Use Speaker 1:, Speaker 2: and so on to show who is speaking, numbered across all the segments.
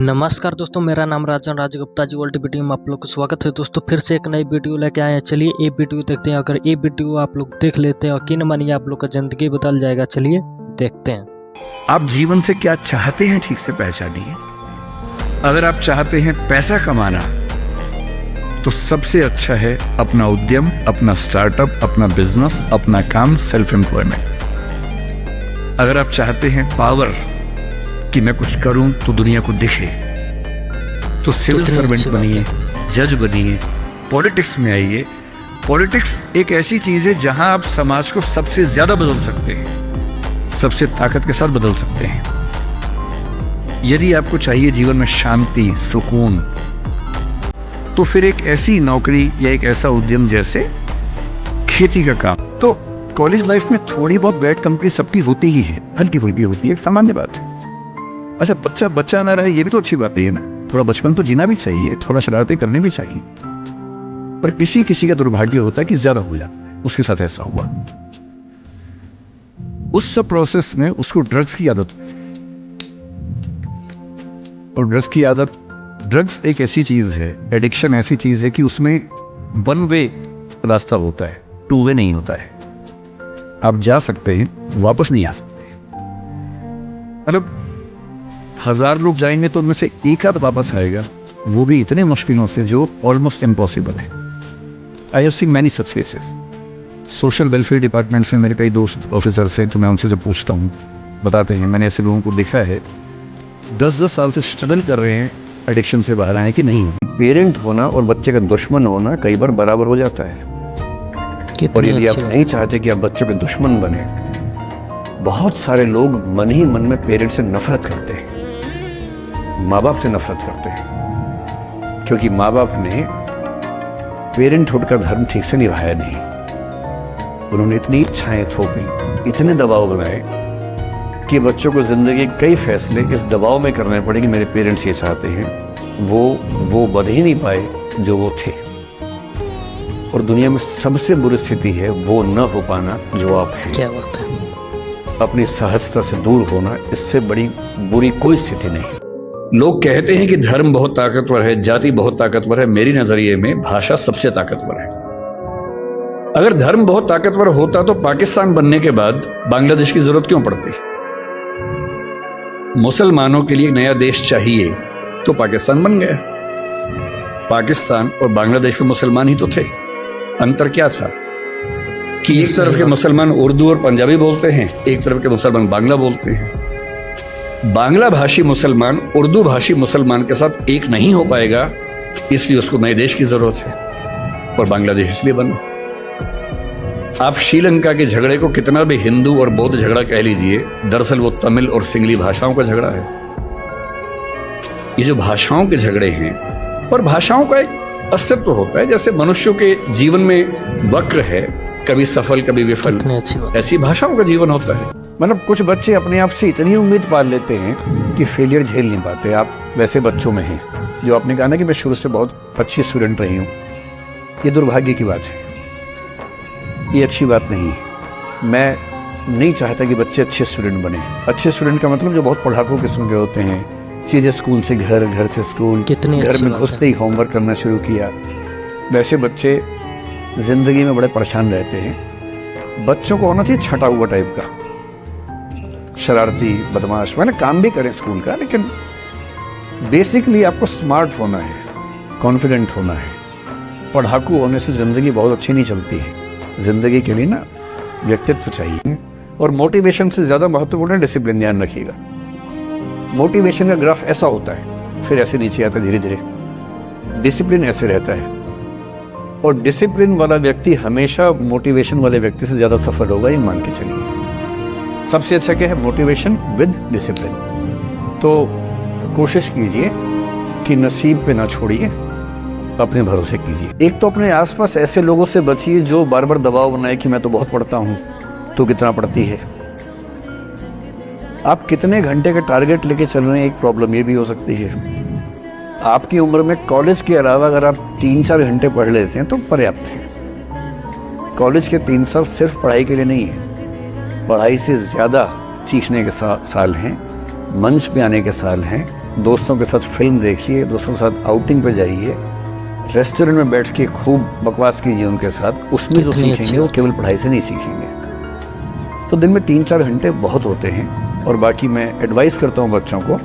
Speaker 1: नमस्कार दोस्तों, मेरा नाम राजन राजगुप्ता जी। वर्ल्ड वीडियो में आप लोग को स्वागत है। दोस्तों फिर से एक नई वीडियो लेके आए हैं। चलिए ये वीडियो देखते हैं। अगर ये वीडियो आप लोग देख लेते हैं, यकीन मानिए आप लोग का जिंदगी बदल जाएगा। चलिए देखते हैं।
Speaker 2: आप जीवन से क्या चाहते हैं ठीक से पहचानिए। अगर आप चाहते हैं पैसा कमाना तो सबसे अच्छा है अपना उद्यम, अपना स्टार्टअप, अपना बिजनेस, अपना काम, सेल्फ एम्प्लॉयमेंट। अगर आप चाहते हैं पावर कि मैं कुछ करूं तो दुनिया को दिखे, तो सिविल सर्वेंट बनिए, जज बनिए, पॉलिटिक्स में आइए। पॉलिटिक्स एक ऐसी चीज है जहां आप समाज को सबसे ज्यादा बदल सकते हैं, सबसे ताकत के साथ बदल सकते हैं। यदि आपको चाहिए जीवन में शांति, सुकून, तो फिर एक ऐसी नौकरी या एक ऐसा उद्यम जैसे खेती का काम। तो कॉलेज लाइफ में थोड़ी बहुत बैड कंपनी सबकी होती ही है, हल्की फुल्की होती है, एक सामान्य बात है। अच्छा, बच्चा ना रहे ये भी तो अच्छी बात है ना। थोड़ा बचपन तो जीना भी चाहिए, थोड़ा शरारतें करने भी चाहिए। पर किसी किसी का दुर्भाग्य होता है कि ज्यादा हो जाता, उसके साथ ऐसा हुआ। उस सब प्रोसेस में उसको ड्रग्स की आदत, और ड्रग्स एक ऐसी चीज है, एडिक्शन ऐसी चीज है कि उसमें वन वे रास्ता होता है, टू वे नहीं होता है। आप जा सकते हैं, वापस नहीं आ सकते। मतलब 1000 लोग जाएंगे तो उनमें से एक आध वापस आएगा, वो भी इतने मुश्किलों से जो ऑलमोस्ट इम्पॉसिबल है। I have seen many such cases. Social welfare department में मेरे कई दोस्त ऑफिसर्स हैं, तो मैं उनसे जब पूछता हूँ बताते हैं मैंने ऐसे लोगों को देखा है 10-10 साल से स्ट्रगल कर रहे हैं एडिक्शन से बाहर आए कि नहीं। पेरेंट होना और बच्चे का दुश्मन होना कई बार बराबर हो जाता है। और यदि आप नहीं चाहते कि आप बच्चों के दुश्मन बने, बहुत सारे लोग मन ही मन में पेरेंट से नफरत करते हैं, माँ बाप से नफरत करते हैं, क्योंकि माँ बाप ने पेरेंटहुड का धर्म ठीक से निभाया नहीं। उन्होंने इतनी इच्छाएं थोपी, इतने दबाव बनाए कि बच्चों को जिंदगी के कई फैसले इस दबाव में करने पड़े कि मेरे पेरेंट्स ये चाहते हैं, वो बन ही नहीं पाए जो वो थे। और दुनिया में सबसे बुरी स्थिति है वो न हो पाना जो आप हैं।
Speaker 1: क्या बात है।
Speaker 2: अपनी सहजता से दूर होना, इससे बड़ी बुरी कोई स्थिति नहीं। लोग कहते हैं कि धर्म बहुत ताकतवर है, जाति बहुत ताकतवर है। मेरी नजरिए में भाषा सबसे ताकतवर है। अगर धर्म बहुत ताकतवर होता तो पाकिस्तान बनने के बाद बांग्लादेश की जरूरत क्यों पड़ती? मुसलमानों के लिए नया देश चाहिए तो पाकिस्तान बन गया। पाकिस्तान और बांग्लादेश में मुसलमान ही तो थे। अंतर क्या था कि एक तरफ के मुसलमान उर्दू और पंजाबी बोलते हैं, एक तरफ के मुसलमान बांग्ला बोलते हैं। बांग्ला भाषी मुसलमान उर्दू भाषी मुसलमान के साथ एक नहीं हो पाएगा, इसलिए उसको नए देश की जरूरत है, और बांग्लादेश इसलिए बना। आप श्रीलंका के झगड़े को कितना भी हिंदू और बौद्ध झगड़ा कह लीजिए, दरअसल वो तमिल और सिंगली भाषाओं का झगड़ा है। ये जो भाषाओं के झगड़े हैं, और भाषाओं का एक अस्तित्व होता है, जैसे मनुष्यों के जीवन में वक्र है, कभी सफल कभी विफल, ऐसी भाषाओं का जीवन होता है। मतलब कुछ बच्चे अपने आप से इतनी उम्मीद पाल लेते हैं कि फेलियर झेल नहीं पाते। आप वैसे बच्चों में हैं जो आपने कहा ना कि मैं शुरू से बहुत अच्छी स्टूडेंट रही हूँ। ये दुर्भाग्य की बात है, ये अच्छी बात नहीं है। मैं नहीं चाहता कि बच्चे अच्छे स्टूडेंट बने। अच्छे स्टूडेंट का मतलब जो बहुत पढ़ाकू किस्म के होते हैं, सीधे स्कूल से घर, घर से स्कूल, घर में घुसते ही होमवर्क करना शुरू किया, वैसे बच्चे जिंदगी में बड़े परेशान रहते हैं। बच्चों को होना चाहिए छटा हुआ टाइप का, शरारती, बदमाश, मैंने काम भी करें स्कूल का, लेकिन बेसिकली आपको स्मार्ट होना है, कॉन्फिडेंट होना है। पढ़ाकू होने से जिंदगी बहुत अच्छी नहीं चलती है। जिंदगी के लिए ना व्यक्तित्व चाहिए, और मोटिवेशन से ज्यादा महत्वपूर्ण है डिसिप्लिन। ध्यान रखिएगा, मोटिवेशन का ग्राफ ऐसा होता है, फिर ऐसे नीचे आता है धीरे धीरे। डिसिप्लिन ऐसे रहता है, और डिसिप्लिन वाला व्यक्ति हमेशा मोटिवेशन वाले व्यक्ति से ज्यादा सफल होगा, ये मान के चलिए। सबसे अच्छा क्या है? Motivation with discipline. तो कोशिश कीजिए कि नसीब पे ना छोड़िए, अपने भरोसे कीजिए। एक तो अपने आसपास ऐसे लोगों से बचिए जो बार बार दबाव बनाए कि मैं तो बहुत पढ़ता हूं, तो कितना पढ़ती है। आप कितने घंटे का टारगेट लेके चल रहे हैं, एक प्रॉब्लम ये भी हो सकती है। आपकी उम्र में कॉलेज के अलावा अगर आप 3-4 घंटे पढ़ लेते हैं तो पर्याप्त है। कॉलेज के 3 साल सिर्फ पढ़ाई के लिए नहीं है, पढ़ाई से ज़्यादा सीखने के साल हैं, मंच पे आने के साल हैं, दोस्तों के साथ फिल्म देखिए, दोस्तों के साथ आउटिंग पे जाइए, रेस्टोरेंट में बैठ के खूब बकवास कीजिए उनके साथ। उसमें जो
Speaker 1: कितनी
Speaker 2: सीखेंगे वो केवल पढ़ाई से नहीं सीखेंगे। तो दिन में 3-4 घंटे बहुत होते हैं। और बाकी मैं एडवाइस करता हूँ बच्चों को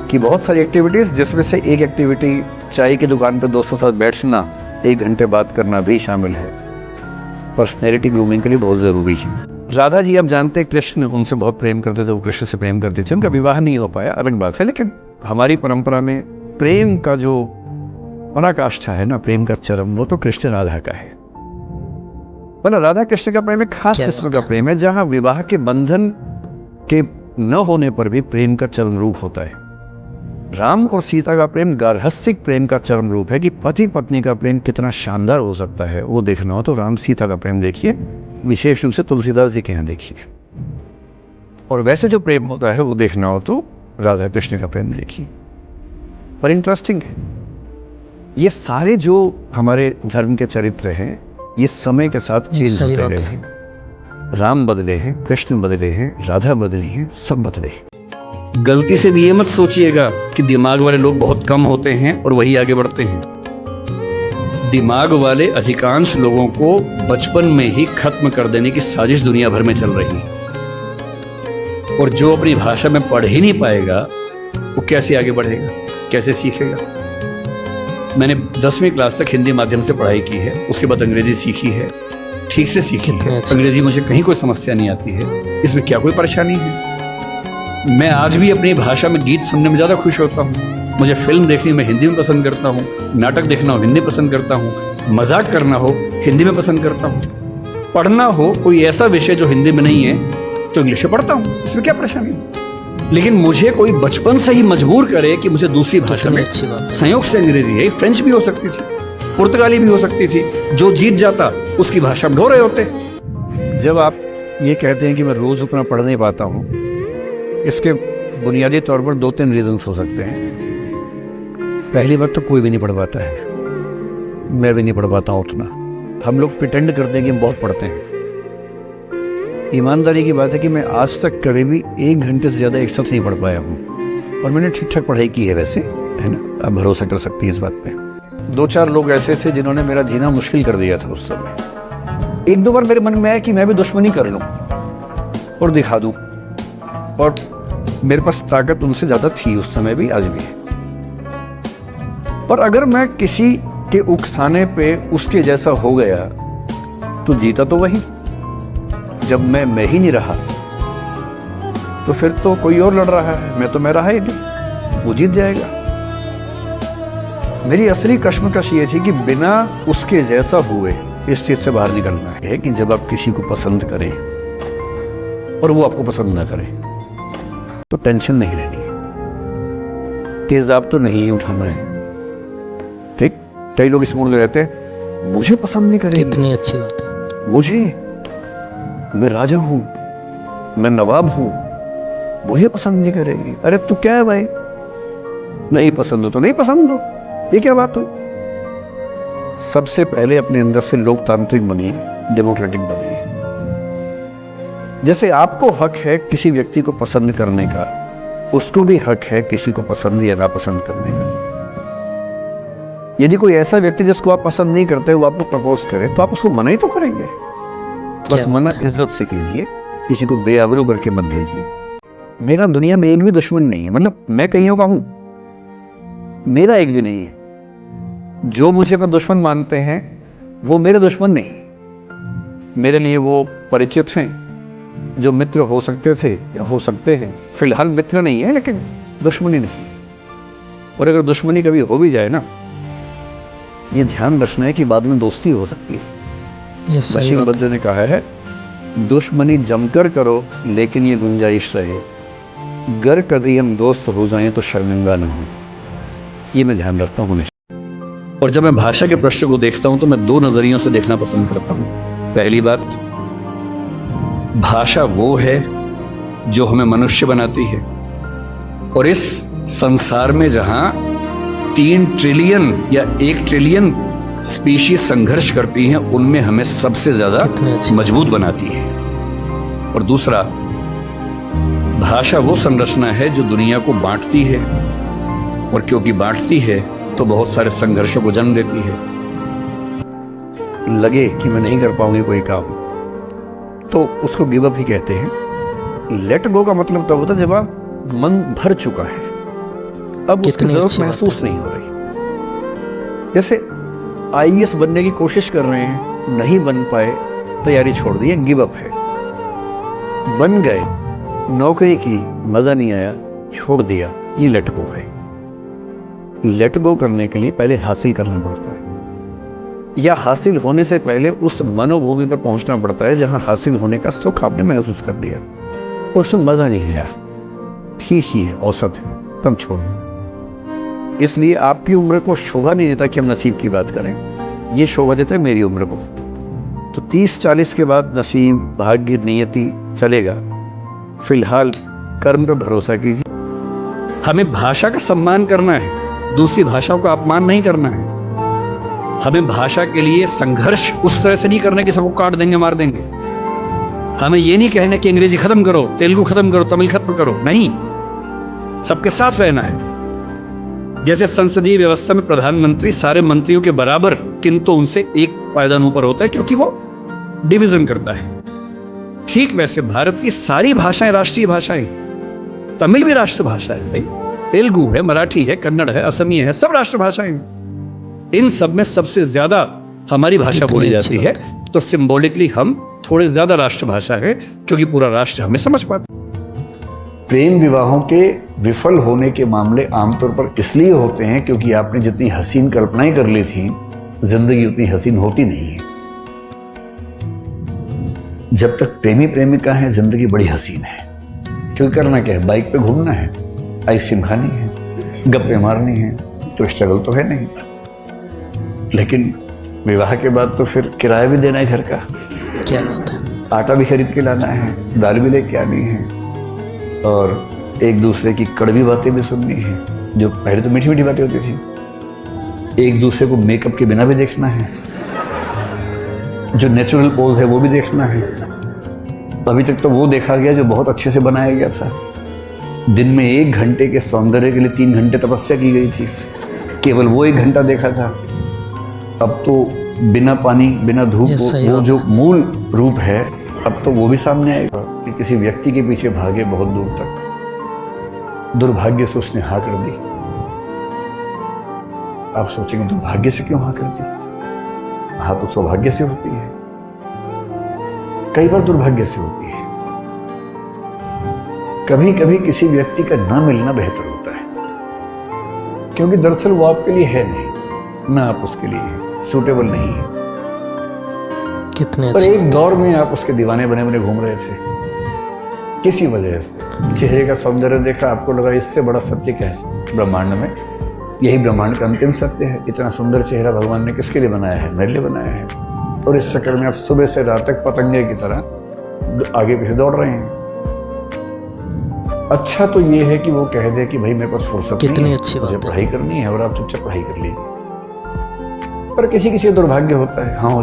Speaker 2: कि बहुत सारी एक्टिविटीज़, जिसमें से एक एक्टिविटी चाय की दुकान पर दोस्तों के साथ बैठना, 1 घंटे बात करना भी शामिल है। पर्सनैलिटी ग्रूमिंग के लिए बहुत ज़रूरी है। राधा जी, आप जानते हैं कृष्ण उनसे बहुत प्रेम करते थे, वो कृष्ण से प्रेम करते थे, उनका विवाह नहीं हो पाया, अलग बात है। लेकिन हमारी परंपरा में प्रेम का जो पराकाष्ठा है ना, प्रेम का चरम, वो तो कृष्ण राधा का है। मतलब राधा कृष्ण का प्रेम एक खास किस्म का प्रेम है, जहाँ विवाह के बंधन के न होने पर भी प्रेम का चरम रूप होता है। राम और सीता का प्रेम गार्हस्थ्यिक प्रेम का चरम रूप है कि पति पत्नी का प्रेम कितना शानदार हो सकता है। वो देखना हो तो राम सीता का प्रेम देखिए, विशेष रूप से तुलसीदास जी के यहाँ देखिए। और वैसे जो प्रेम होता है वो देखना हो तो राधा कृष्ण का प्रेम देखिए। पर इंटरेस्टिंग है, ये सारे जो हमारे धर्म के चरित्र हैं, ये समय के साथ चेंज होते रहे हैं। राम बदले हैं, कृष्ण बदले हैं, राधा बदली हैं, सब बदले। गलती से भी ये मत सोचिएगा कि दिमाग वाले लोग बहुत कम होते हैं और वही आगे बढ़ते हैं। दिमाग वाले अधिकांश लोगों को बचपन में ही खत्म कर देने की साजिश दुनिया भर में चल रही है। और जो अपनी भाषा में पढ़ ही नहीं पाएगा, वो कैसे आगे बढ़ेगा, कैसे सीखेगा। मैंने 10वीं क्लास तक हिंदी माध्यम से पढ़ाई की है, उसके बाद अंग्रेजी सीखी है, ठीक से सीखी है। अंग्रेजी मुझे कहीं कोई समस्या नहीं आती है, इसमें क्या कोई परेशानी है। मैं आज भी अपनी भाषा में गीत सुनने में ज़्यादा खुश होता हूँ। मुझे फिल्म देखनी मैं हिंदी में पसंद करता हूँ, नाटक देखना हो हिंदी पसंद करता हूँ, मजाक करना हो हिंदी में पसंद करता हूँ, पढ़ना हो कोई ऐसा विषय जो हिंदी में नहीं है तो इंग्लिश में पढ़ता हूँ, इसमें क्या परेशानी है। लेकिन मुझे कोई बचपन से ही मजबूर करे कि मुझे दूसरी भाषा में, संयोग से अंग्रेजी है, फ्रेंच भी हो सकती थी, पुर्तगाली भी हो सकती थी, जो जीत जाता उसकी भाषा में ढो रहे होते। जब आप ये कहते हैं कि मैं रोज उतना पढ़ नहीं पाता हूँ, इसके बुनियादी तौर पर 2-3 रीजंस हो सकते हैं। पहली बात तो कोई भी नहीं पढ़ पाता है, मैं भी नहीं पढ़ पाता हूँ उतना। हम लोग प्रिटेंड करते हैं कि हम बहुत पढ़ते हैं। ईमानदारी की बात है कि मैं आज तक कभी भी 1 घंटे से ज़्यादा एक साथ नहीं पढ़ पाया हूँ। और मैंने ठीक ठाक पढ़ाई की है वैसे, है ना, आप भरोसा कर सकती हैं इस बात पे। 2-4 लोग ऐसे थे जिन्होंने मेरा जीना मुश्किल कर दिया था उस समय। 1-2 बार मेरे मन में आया कि मैं भी दुश्मनी कर लूँ और दिखा दूँ, और मेरे पास ताकत उनसे ज़्यादा थी उस समय भी, आज भी है। पर अगर मैं किसी के उकसाने पे उसके जैसा हो गया तो जीता तो वही। जब मैं ही नहीं रहा तो फिर तो कोई और लड़ रहा है, मैं रहा ही नहीं, वो जीत जाएगा। मेरी असली कश्मकश ये थी कि बिना उसके जैसा हुए इस चीज से बाहर निकलना है कि जब आप किसी को पसंद करें और वो आपको पसंद ना करे तो टेंशन नहीं रहनी है, तेजाब तो नहीं उठाना है। ठीक, कई लोग इस मूड में रहते हैं, मुझे पसंद नहीं करेगी।
Speaker 1: कितनी अच्छी बात है।
Speaker 2: मुझे, मैं राजा हूं, मैं नवाब हूं, मुझे पसंद नहीं करेगी। अरे तू क्या है भाई, नहीं पसंद हो तो नहीं पसंद हो, ये क्या बात हुई। सबसे पहले अपने अंदर से लोकतांत्रिक बनिए, डेमोक्रेटिक बनिए। जैसे आपको हक है किसी व्यक्ति को पसंद करने का, उसको भी हक है किसी को पसंद या नापसंद करने का। यदि कोई ऐसा व्यक्ति जिसको आप पसंद नहीं करते वो आपको प्रपोज करे तो आप उसको मना ही तो करेंगे। बस मना इज्जत से कीजिए, किसी को बेआबरू करके मत भेजिए। मेरा दुनिया में एक भी दुश्मन नहीं है, मतलब मैं कईयों का हूं, मेरा एक भी नहीं है। जो मुझे अपना दुश्मन मानते हैं वो मेरे दुश्मन नहीं, मेरे लिए वो परिचित हैं जो मित्र हो सकते थे या हो सकते हैं। फिलहाल मित्र नहीं है लेकिन दुश्मनी नहीं। और अगर दुश्मनी कभी हो भी जाए ना, ये ध्यान रखना है कि बाद में दोस्ती हो सकती है। बशीर बद्र ने कहा है, दुश्मनी जमकर करो लेकिन ये गुंजाइश रहे, गर कभी हम दोस्त हो जाएं तो शर्मिंदा न हो। ये मैं ध्यान रखता हूँ। और जब मैं भाषा के प्रश्न को देखता हूं तो मैं 2 नजरियों से देखना पसंद करता हूं। पहली बात, भाषा वो है जो हमें मनुष्य बनाती है, और इस संसार में जहां 3 ट्रिलियन या 1 ट्रिलियन स्पीशीज संघर्ष करती हैं, उनमें हमें सबसे ज्यादा मजबूत बनाती है। और दूसरा, भाषा वो संरचना है जो दुनिया को बांटती है, और क्योंकि बांटती है तो बहुत सारे संघर्षों को जन्म देती है। लगे कि मैं नहीं कर पाऊंगी कोई काम, तो उसको गिव अप ही कहते हैं। लेट गो का मतलब तब होता है जब आप मन भर चुका है, अब उसकी
Speaker 1: कितनी
Speaker 2: जरूरत
Speaker 1: अच्छी बात
Speaker 2: महसूस नहीं हो रही। जैसे आईएएस बनने की कोशिश कर रहे हैं, नहीं बन पाए, तैयारी छोड़ दी, गिव अप है। बन गए, नौकरी की, मजा नहीं आया, छोड़ दिया, ये लेट गो है। लेट गो करने के लिए पहले हासिल करना पड़ता है, या हासिल होने से पहले उस मनोभूमि पर पहुंचना पड़ता है जहां हासिल होने का सुख आपने महसूस कर लिया, उसमें मजा नहीं आया, ठीक ही है, औसत है, तब छोड़। इसलिए आपकी उम्र को शोभा नहीं देता कि हम नसीब की बात करें, ये शोभा देता है मेरी उम्र को। तो 30-40 के बाद नसीब, भाग्य, नियति चलेगा। फिलहाल कर्म पर भरोसा कीजिए। हमें भाषा का सम्मान करना है, दूसरी भाषाओं का अपमान नहीं करना है। हमें भाषा के लिए संघर्ष उस तरह से नहीं करना कि सबको काट देंगे, मार देंगे। हमें ये नहीं कहना कि अंग्रेजी खत्म करो, तेलुगु खत्म करो, तमिल खत्म करो, नहीं, सबके साथ रहना है। जैसे संसदीय व्यवस्था में प्रधानमंत्री सारे मंत्रियों के बराबर, किंतु उनसे एक पायदान ऊपर होता है क्योंकि वो डिवीजन करता है। ठीक वैसे भारत की सारी भाषाएं राष्ट्रीय भाषाएं, तमिल भी राष्ट्रभाषा है भाई, तेलुगु है, मराठी है, कन्नड़ है, असमी है, सब राष्ट्रभाषाएं। इन सब में सबसे ज्यादा हमारी भाषा बोली जाती है, तो सिंबॉलिकली हम थोड़े ज्यादा राष्ट्रभाषा है क्योंकि पूरा राष्ट्र हमें समझ पाता। प्रेम विवाहों के विफल होने के मामले आमतौर पर इसलिए होते हैं क्योंकि आपने जितनी हसीन कल्पनाएं कर ली थी, जिंदगी उतनी हसीन होती नहीं है। जब तक प्रेमी प्रेमिका है, जिंदगी बड़ी हसीन है, क्योंकि करना क्या है, बाइक पे घूमना है, आइसक्रीम खानी है, गप्पे मारनी है, तो स्ट्रगल तो है नहीं। लेकिन विवाह के बाद तो फिर किराया भी देना है घर का,
Speaker 1: क्या बात है,
Speaker 2: आटा भी खरीद के लाना है, दाल भी लेके आनी है, और एक दूसरे की कड़वी बातें भी सुननी है, जो पहले तो मीठी मीठी बातें होती थी। एक दूसरे को मेकअप के बिना भी देखना है, जो नेचुरल पोज है वो भी देखना है। अभी तक तो वो देखा गया जो बहुत अच्छे से बनाया गया था। दिन में 1 घंटे के सौंदर्य के लिए 3 घंटे तपस्या की गई थी, केवल वो 1 घंटा देखा था। अब तो बिना पानी, बिना धूप, वो जो मूल रूप है, अब तो वो भी सामने आएगा कि किसी व्यक्ति के पीछे भागे बहुत दूर तक। दुर्भाग्य से उसने हाँ कर दी। आप सोचेंगे दुर्भाग्य से क्यों हाँ कर दी? हाँ तो सौभाग्य से होती है, कई बार दुर्भाग्य से होती है। कभी कभी किसी व्यक्ति का ना मिलना बेहतर होता है, क्योंकि दरअसल वो आपके लिए है नहीं, ना आप उसके लिए है, सूटेबल नहीं है।
Speaker 1: कितने
Speaker 2: पर एक दौर में आप उसके दीवाने बने बने घूम रहे थे, किसी वजह से चेहरे का सौंदर्य देखा, आपको लगा इससे बड़ा सत्य क्या है ब्रह्मांड में, यही ब्रह्मांड का अंतिम सत्य है। इतना सुंदर चेहरा भगवान ने किसके लिए बनाया है? मेरे लिए बनाया है। और इस चक्कर में आप सुबह से रात तक पतंगे की तरह आगे पीछे दौड़ रहे हैं। अच्छा तो ये है कि वो कह दे कि भाई मेरे पास फुर्सत
Speaker 1: कितनी
Speaker 2: नहीं है,
Speaker 1: अच्छी
Speaker 2: मुझे
Speaker 1: बात है।
Speaker 2: पढ़ाई करनी है, और आप चुपचाप पढ़ाई कर लीजिए। पर किसी किसी का दुर्भाग्य होता है, हाँ